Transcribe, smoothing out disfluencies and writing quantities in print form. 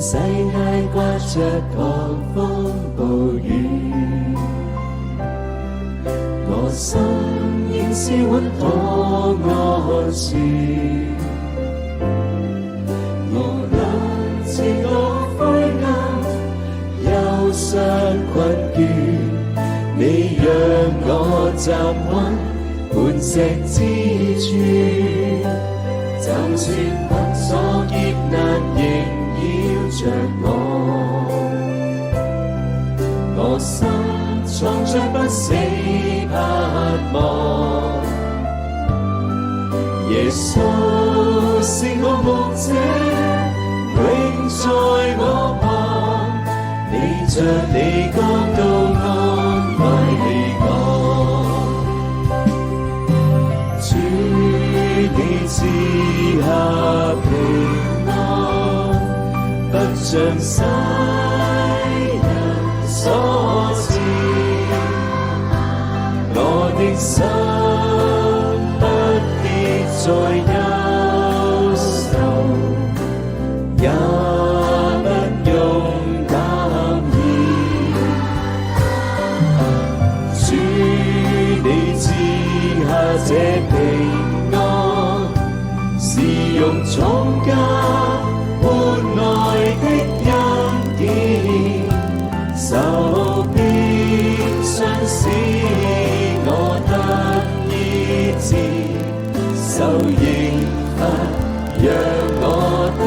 世界刮着狂風暴雨，我心仍是穩妥安舒。我能前路灰暗，憂傷困倦，你讓我站穩磐石之處。就算困鎖劫難縈繞着我心藏着不死盼望。耶穌是我牧者，永在我旁，你着你光都安慰我。主你賜下平安，不像世人所賜，我的心不必再憂愁，也不用擔憂。主你賜下這平安，是用重價換來的恩典，受鞭傷使我得醫治，受刑罰讓我得